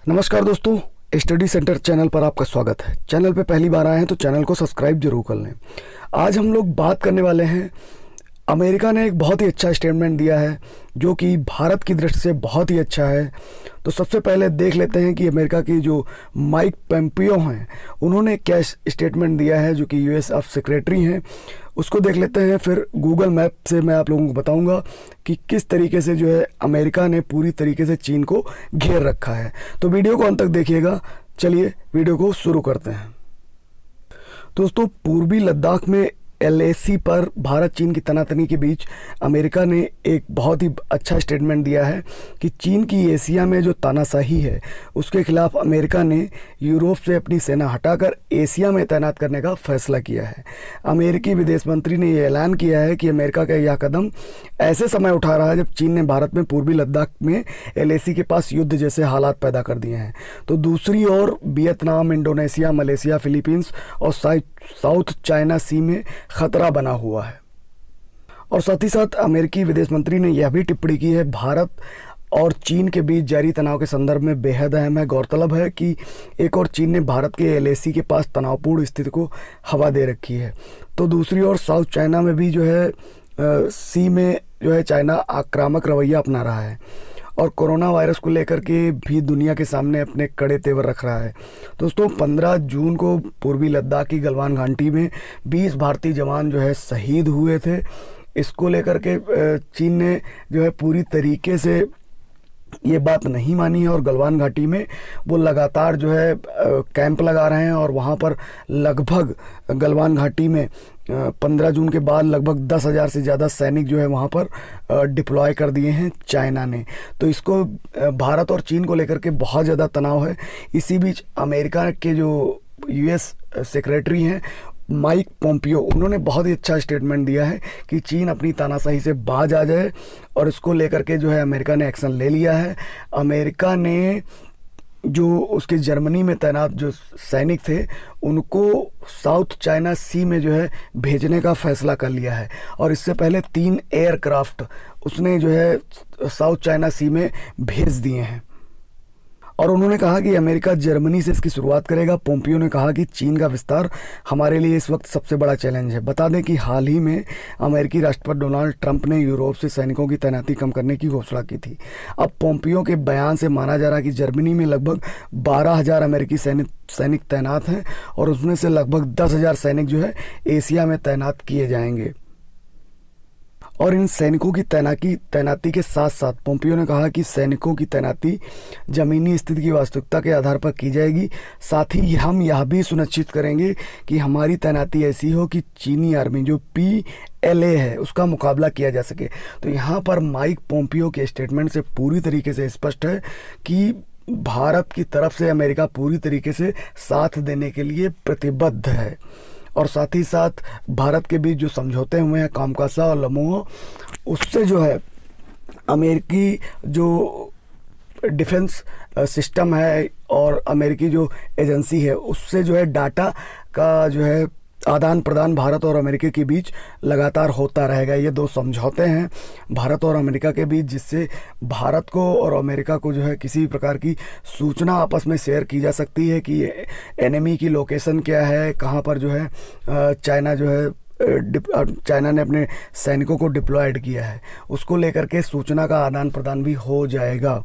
नमस्कार दोस्तों, study centre channel पर आपका स्वागत है। चैनल पे पहली बार आए हैं तो चैनल को सब्सक्राइब जरूर कर लें। आज हम लोग बात करने वाले हैं, अमेरिका ने एक बहुत ही अच्छा स्टेटमेंट दिया है जो कि भारत की दृष्टि से बहुत ही अच्छा है। तो सबसे पहले देख लेते हैं कि अमेरिका की जो माइक पोम्पियो हैं उन्होंने क्या स्टेटमेंट दिया है, जो कि यूएस ऑफ सेक्रेटरी हैं। उसको देख लेते हैं, फिर गूगल मैप से मैं आप लोगों को बताऊंगा कि किस तरीके से जो है अमेरिका ने पूरी तरीके से चीन को घेर रखा है। तो वीडियो को अंत तक देखिएगा। चलिए वीडियो को शुरू करते हैं। दोस्तों, पूर्वी लद्दाख में एलएसी पर भारत चीन की तनातनी के बीच अमेरिका ने एक बहुत ही अच्छा स्टेटमेंट दिया है कि चीन की एशिया में जो तानाशाही है उसके खिलाफ अमेरिका ने यूरोप से अपनी सेना हटाकर एशिया में तैनात करने का फैसला किया है। अमेरिकी विदेश मंत्री ने यह ऐलान किया है कि अमेरिका का यह कदम ऐसे समय उठा रहा है जब चीन ने भारत में पूर्वी लद्दाख में एलएसी के पास युद्ध जैसे हालात पैदा कर दिए हैं। तो दूसरी ओर वियतनाम, इंडोनेशिया, मलेशिया, फिलीपींस और साउथ चाइना सी में खतरा बना हुआ है। और साथ ही साथ अमेरिकी विदेश मंत्री ने यह भी टिप्पणी की है, भारत और चीन के बीच जारी तनाव के संदर्भ में बेहद अहम है। गौरतलब है कि एक और चीन ने भारत के एलएसी के पास तनावपूर्ण स्थिति को हवा दे रखी है। तो दूसरी ओर साउथ चाइना में भी जो है सी में जो है चाइना आक्रामक रवैया अपना रहा है और कोरोना वायरस को लेकर के भी दुनिया के सामने अपने कड़े तेवर रख रहा है। दोस्तों, 15 जून को पूर्वी लद्दाख की गलवान घाटी में 20 भारतीय जवान जो है शहीद हुए थे। इसको लेकर के चीन ने जो है पूरी तरीके से ये बात नहीं मानी है और गलवान घाटी में वो लगातार जो है कैंप लगा रहे हैं और वहाँ पर लगभग गलवान घाटी में 15 जून के बाद लगभग 10,000 से ज़्यादा सैनिक जो है वहाँ पर डिप्लॉय कर दिए हैं चाइना ने। तो इसको भारत और चीन को लेकर के बहुत ज़्यादा तनाव है। इसी बीच अमेरिका के जो यूएस सेक्रेटरी हैं माइक पोम्पियो, उन्होंने बहुत ही अच्छा स्टेटमेंट दिया है कि चीन अपनी तानाशाही से बाज आ जाए और इसको लेकर के जो है अमेरिका ने एक्शन ले लिया है। अमेरिका ने जो उसके जर्मनी में तैनात जो सैनिक थे उनको साउथ चाइना सी में जो है भेजने का फैसला कर लिया है और इससे पहले 3 एयरक्राफ्ट उसने जो है साउथ चाइना सी में भेज दिए हैं। और उन्होंने कहा कि अमेरिका जर्मनी से इसकी शुरुआत करेगा। पोम्पियो ने कहा कि चीन का विस्तार हमारे लिए इस वक्त सबसे बड़ा चैलेंज है। बता दें कि हाल ही में अमेरिकी राष्ट्रपति डोनाल्ड ट्रंप ने यूरोप से सैनिकों की तैनाती कम करने की घोषणा की थी। अब पोम्पियो के बयान से माना जा रहा है कि जर्मनी में लगभग 12,000 अमेरिकी सैनिक तैनात हैं और उसमें से लगभग 10,000 सैनिक जो है एशिया में तैनात किए जाएंगे। और इन सैनिकों की तैनाती के साथ साथ पोम्पियो ने कहा कि सैनिकों की तैनाती ज़मीनी स्थिति की वास्तविकता के आधार पर की जाएगी। साथ ही हम यह भी सुनिश्चित करेंगे कि हमारी तैनाती ऐसी हो कि चीनी आर्मी जो PLA है उसका मुकाबला किया जा सके। तो यहाँ पर माइक पोम्पियो के स्टेटमेंट से पूरी तरीके से स्पष्ट है कि भारत की तरफ से अमेरिका पूरी तरीके से साथ देने के लिए प्रतिबद्ध है। और साथ ही साथ भारत के बीच जो समझौते हुए हैं कामकासा और लमोह, उससे जो है अमेरिकी जो डिफेंस सिस्टम है और अमेरिकी जो एजेंसी है उससे जो है डाटा का जो है आदान प्रदान भारत और अमेरिका के बीच लगातार होता रहेगा। ये 2 समझौते हैं भारत और अमेरिका के बीच, जिससे भारत को और अमेरिका को जो है किसी प्रकार की सूचना आपस में शेयर की जा सकती है कि एनिमी की लोकेशन क्या है, कहाँ पर जो है चाइना ने अपने सैनिकों को डिप्लॉयड किया है, उसको लेकर के सूचना का आदान प्रदान भी हो जाएगा।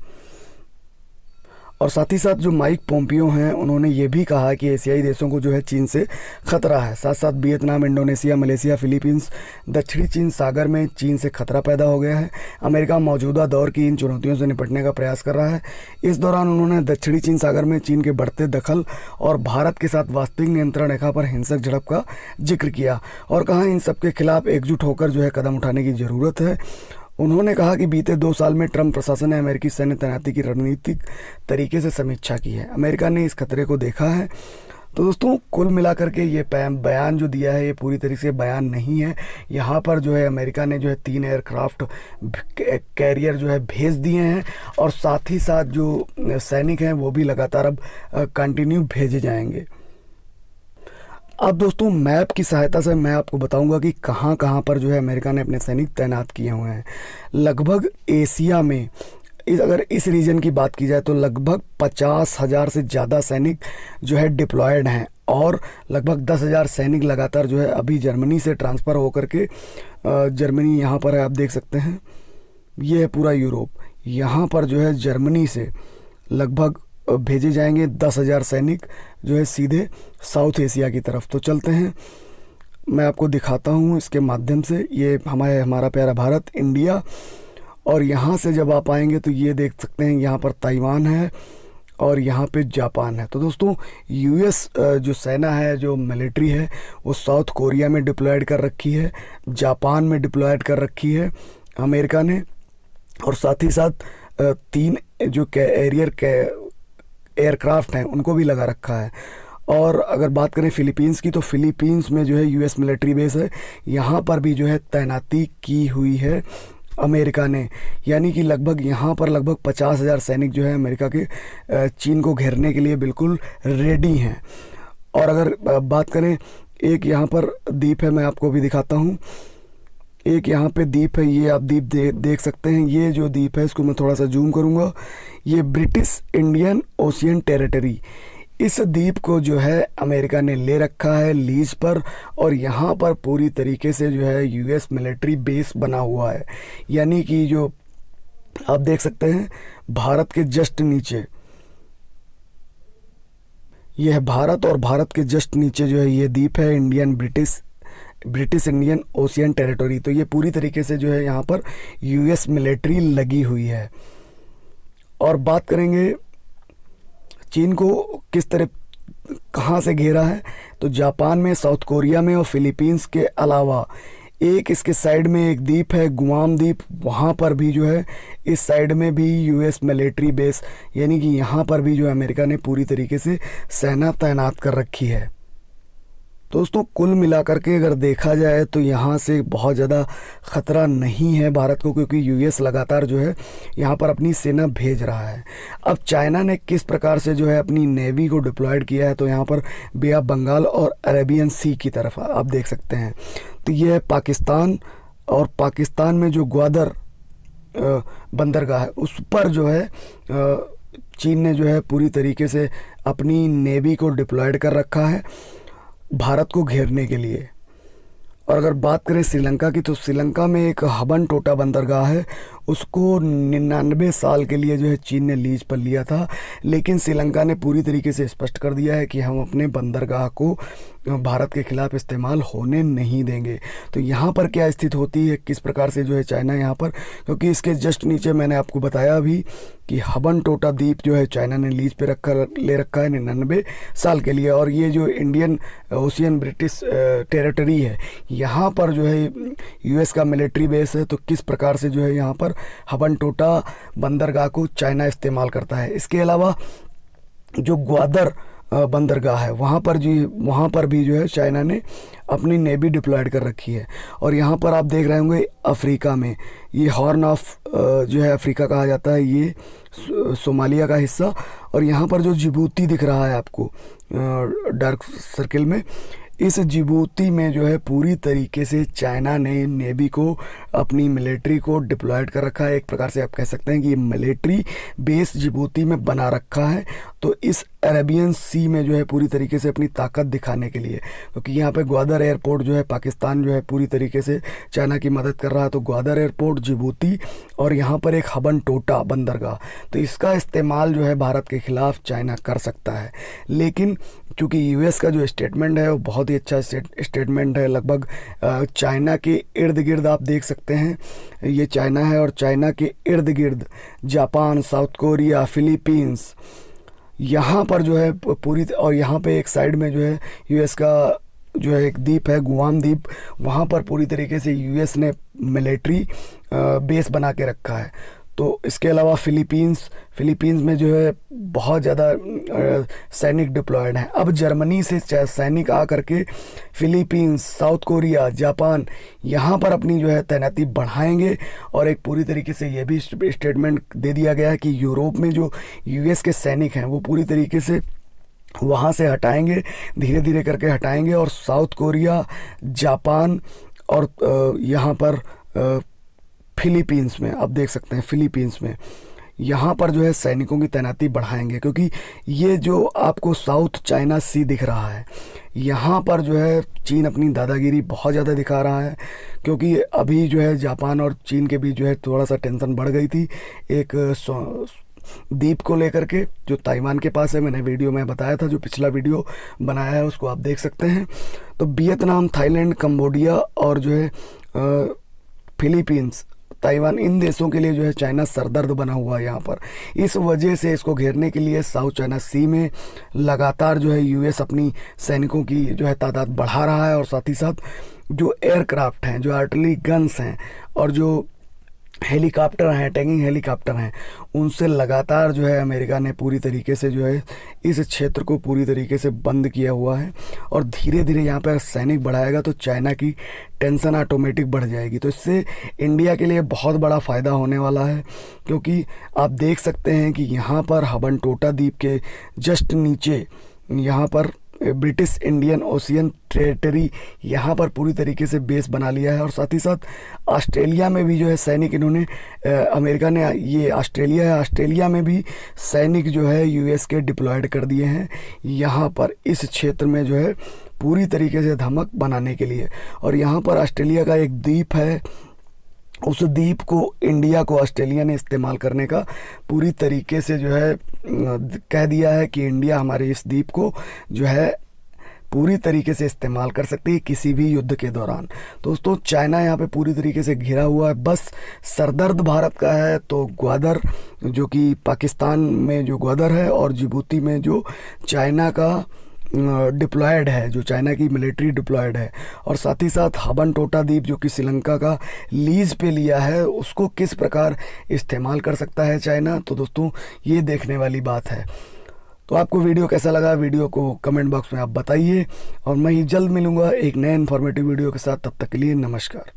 और साथ ही साथ जो माइक पोम्पियो हैं उन्होंने ये भी कहा कि एशियाई देशों को जो है चीन से खतरा है। साथ साथ वियतनाम, इंडोनेशिया, मलेशिया, फिलीपींस, दक्षिणी चीन सागर में चीन से खतरा पैदा हो गया है। अमेरिका मौजूदा दौर की इन चुनौतियों से निपटने का प्रयास कर रहा है। इस दौरान उन्होंने दक्षिणी चीन सागर में चीन के बढ़ते दखल और भारत के साथ वास्तविक नियंत्रण रेखा पर हिंसक झड़प का जिक्र किया और कहा इन सबके खिलाफ एकजुट होकर जो है कदम उठाने की ज़रूरत है। उन्होंने कहा कि बीते 2 साल में ट्रंप प्रशासन ने अमेरिकी सैन्य तैनाती की रणनीतिक तरीके से समीक्षा की है। अमेरिका ने इस खतरे को देखा है। तो दोस्तों, कुल मिलाकर के ये बयान जो दिया है ये पूरी तरीके से बयान नहीं है। यहाँ पर जो है अमेरिका ने जो है 3 एयरक्राफ्ट कैरियर जो है भेज दिए हैं और साथ ही साथ जो सैनिक हैं वो भी लगातार अब कंटिन्यू भेजे जाएंगे। अब दोस्तों, मैप की सहायता से मैं आपको बताऊंगा कि कहाँ कहाँ पर जो है अमेरिका ने अपने सैनिक तैनात किए हुए हैं। लगभग एशिया में अगर इस रीजन की बात की जाए तो लगभग 50,000 से ज़्यादा सैनिक जो है डिप्लॉयड हैं, और लगभग 10,000 सैनिक लगातार जो है अभी जर्मनी से ट्रांसफ़र होकर के जर्मनी यहाँ पर है, आप देख सकते हैं ये है पूरा यूरोप। यहाँ पर जो है जर्मनी से लगभग भेजे जाएंगे 10,000 सैनिक जो है सीधे साउथ एशिया की तरफ। तो चलते हैं, मैं आपको दिखाता हूँ इसके माध्यम से। ये हमारा प्यारा भारत, इंडिया, और यहाँ से जब आप आएंगे तो ये देख सकते हैं यहाँ पर ताइवान है और यहाँ पे जापान है। तो दोस्तों यूएस जो सेना है, जो मिलिट्री है, वो साउथ कोरिया में डिप्लॉयड कर रखी है, जापान में डिप्लॉयड कर रखी है अमेरिका ने, और साथ ही साथ 3 जो एयरक्राफ्ट हैं उनको भी लगा रखा है। और अगर बात करें फ़िलीपींस की, तो फ़िलीपींस में जो है यूएस मिलिट्री बेस है, यहाँ पर भी जो है तैनाती की हुई है अमेरिका ने। यानी कि लगभग यहाँ पर लगभग 50,000 सैनिक जो है अमेरिका के चीन को घेरने के लिए बिल्कुल रेडी हैं। और अगर बात करें, एक यहाँ पर द्वीप है, मैं आपको भी दिखाता हूँ। एक यहाँ पे द्वीप है, ये आप द्वीप देख सकते हैं। ये जो द्वीप है इसको मैं थोड़ा सा जूम करूँगा, ये ब्रिटिश इंडियन ओशियन टेरिटरी। इस द्वीप को जो है अमेरिका ने ले रखा है लीज पर, और यहाँ पर पूरी तरीके से जो है यूएस मिलिट्री बेस बना हुआ है। यानी कि जो आप देख सकते हैं भारत के जस्ट नीचे, यह है भारत, और भारत के जस्ट नीचे जो है ये द्वीप है ब्रिटिश इंडियन ओशियन टेरिटरी। तो ये पूरी तरीके से जो है यहाँ पर यूएस मिलिट्री लगी हुई है। और बात करेंगे चीन को किस तरह कहाँ से घेरा है, तो जापान में, साउथ कोरिया में और फिलीपींस के अलावा एक इसके साइड में एक द्वीप है गुआम द्वीप, वहाँ पर भी जो है इस साइड में भी यूएस मिलिट्री बेस, यानी कि यहाँ पर भी जो है अमेरिका ने पूरी तरीके से सेना तैनात कर रखी है। दोस्तों कुल मिलाकर के अगर देखा जाए तो यहाँ से बहुत ज़्यादा ख़तरा नहीं है भारत को, क्योंकि यूएस लगातार जो है यहाँ पर अपनी सेना भेज रहा है। अब चाइना ने किस प्रकार से जो है अपनी नेवी को डिप्लॉयड किया है, तो यहाँ पर बे ऑफ बंगाल और अरेबियन सी की तरफ आप देख सकते हैं। तो ये है पाकिस्तान, और पाकिस्तान में जो ग्वादर बंदरगाह है उस पर जो है चीन ने जो है पूरी तरीके से अपनी नेवी को डिप्लॉयड कर रखा है भारत को घेरने के लिए। और अगर बात करें श्रीलंका की, तो श्रीलंका में एक हबन टोटा बंदरगाह है, उसको 99 साल के लिए जो है चीन ने लीज पर लिया था, लेकिन श्रीलंका ने पूरी तरीके से स्पष्ट कर दिया है कि हम अपने बंदरगाह को भारत के खिलाफ इस्तेमाल होने नहीं देंगे। तो यहाँ पर क्या स्थिति होती है, किस प्रकार से जो है चाइना यहाँ पर, क्योंकि इसके जस्ट नीचे मैंने आपको बताया अभी कि हबन टोटा द्वीप जो है चाइना ने लीज पे ले रखा है 99 साल के लिए। और ये जो इंडियन ओशियन ब्रिटिश टेरिटरी है, यहाँ पर जो है यूएस का मिलिट्री बेस है। तो किस प्रकार से जो है यहाँ पर हबन टोटा बंदरगाह को चाइना इस्तेमाल करता है। इसके अलावा जो ग्वादर बंदरगाह है, वहाँ पर भी जो है चाइना ने अपनी नेवी डिप्लॉयड कर रखी है। और यहाँ पर आप देख रहे होंगे अफ्रीका में, ये हॉर्न ऑफ जो है अफ्रीका कहा जाता है, ये सोमालिया का हिस्सा। और यहाँ पर जो जिबूती दिख रहा है आपको डार्क सर्किल में, इस जिबूती में जो है पूरी तरीके से चाइना ने नेवी को, अपनी मिलिट्री को डिप्लॉयड कर रखा है। एक प्रकार से आप कह सकते हैं कि मिलिट्री बेस जिबूती में बना रखा है। तो इस अरेबियन सी में जो है पूरी तरीके से अपनी ताकत दिखाने के लिए, क्योंकि यहाँ पे ग्वादर एयरपोर्ट जो है पाकिस्तान जो है पूरी तरीके से चाइना की मदद कर रहा है। तो ग्वादर एयरपोर्ट, जिबूती, और यहाँ पर एक हबन टोटा बंदरगाह, तो इसका इस्तेमाल जो है भारत के खिलाफ चाइना कर सकता है। लेकिन क्योंकि यूएस का जो स्टेटमेंट है वो बहुत ही अच्छा स्टेटमेंट है, लगभग चाइना के इर्द गिर्द आप देख सकते हैं, ये चाइना है, और चाइना के इर्द गिर्द जापान, साउथ कोरिया, फिलीपींस, यहाँ पर जो है पूरी, और यहाँ पे एक साइड में जो है यूएस का जो है एक द्वीप है गुआम द्वीप, वहाँ पर पूरी तरीके से यूएस ने मिलिट्री बेस बना के रखा है। तो इसके अलावा फिलीपींस में जो है बहुत ज़्यादा सैनिक डिप्लॉयड हैं। अब जर्मनी से सैनिक आ करके फिलीपींस, साउथ कोरिया, जापान, यहाँ पर अपनी जो है तैनाती बढ़ाएंगे। और एक पूरी तरीके से ये भी स्टेटमेंट दे दिया गया है कि यूरोप में जो यूएस के सैनिक हैं वो पूरी तरीके से वहाँ से हटाएंगे, धीरे धीरे करके हटाएंगे। और साउथ कोरिया, जापान और यहाँ पर फिलीपींस में आप देख सकते हैं, फिलीपींस में यहाँ पर जो है सैनिकों की तैनाती बढ़ाएंगे, क्योंकि ये जो आपको साउथ चाइना सी दिख रहा है, यहाँ पर जो है चीन अपनी दादागिरी बहुत ज़्यादा दिखा रहा है। क्योंकि अभी जो है जापान और चीन के बीच जो है थोड़ा सा टेंशन बढ़ गई थी एक द्वीप को लेकर के, जो ताइवान के पास है। मैंने वीडियो में बताया था, जो पिछला वीडियो बनाया है उसको आप देख सकते हैं। तो वियतनाम, थाईलैंड, कंबोडिया और जो है फिलीपींस, ताइवान, इन देशों के लिए जो है चाइना सरदर्द बना हुआ है यहाँ पर। इस वजह से इसको घेरने के लिए साउथ चाइना सी में लगातार जो है यूएस अपनी सैनिकों की जो है तादाद बढ़ा रहा है, और साथ ही साथ जो एयरक्राफ्ट हैं, जो आर्टिलरी गन्स हैं और जो हेलीकॉप्टर हैं, टैंकिंग हेलीकॉप्टर हैं, उनसे लगातार जो है अमेरिका ने पूरी तरीके से जो है इस क्षेत्र को पूरी तरीके से बंद किया हुआ है। और धीरे धीरे यहाँ पर सैनिक बढ़ाएगा तो चाइना की टेंशन ऑटोमेटिक बढ़ जाएगी। तो इससे इंडिया के लिए बहुत बड़ा फ़ायदा होने वाला है, क्योंकि आप देख सकते हैं कि यहाँ पर हबनटोटा द्वीप के जस्ट नीचे यहाँ पर ब्रिटिश इंडियन ओशियन टेरिटरी यहाँ पर पूरी तरीके से बेस बना लिया है। और साथ ही साथ ऑस्ट्रेलिया में भी जो है सैनिक इन्होंने अमेरिका ने, ये ऑस्ट्रेलिया है, ऑस्ट्रेलिया में भी सैनिक जो है यूएस के डिप्लॉयड कर दिए हैं यहाँ पर इस क्षेत्र में जो है पूरी तरीके से धमक बनाने के लिए। और यहाँ पर ऑस्ट्रेलिया का एक द्वीप है, उस द्वीप को इंडिया को ऑस्ट्रेलिया ने इस्तेमाल करने का पूरी तरीके से जो है कह दिया है कि इंडिया हमारे इस द्वीप को जो है पूरी तरीके से इस्तेमाल कर सकती है किसी भी युद्ध के दौरान। दोस्तों, चाइना यहाँ पे पूरी तरीके से घिरा हुआ है। बस सरदर्द भारत का है तो ग्वादर, जो कि पाकिस्तान में जो ग्वादर है, और जिबूती में जो चाइना का डिप्लॉयड है, जो चाइना की मिलिट्री डिप्लॉयड है, और साथ ही साथ हबनटोटा द्वीप जो कि श्रीलंका का लीज पे लिया है, उसको किस प्रकार इस्तेमाल कर सकता है चाइना। तो दोस्तों, ये देखने वाली बात है। तो आपको वीडियो कैसा लगा, वीडियो को कमेंट बॉक्स में आप बताइए, और मैं ही जल्द मिलूँगा एक नए इन्फॉर्मेटिव वीडियो के साथ। तब तक के लिए नमस्कार।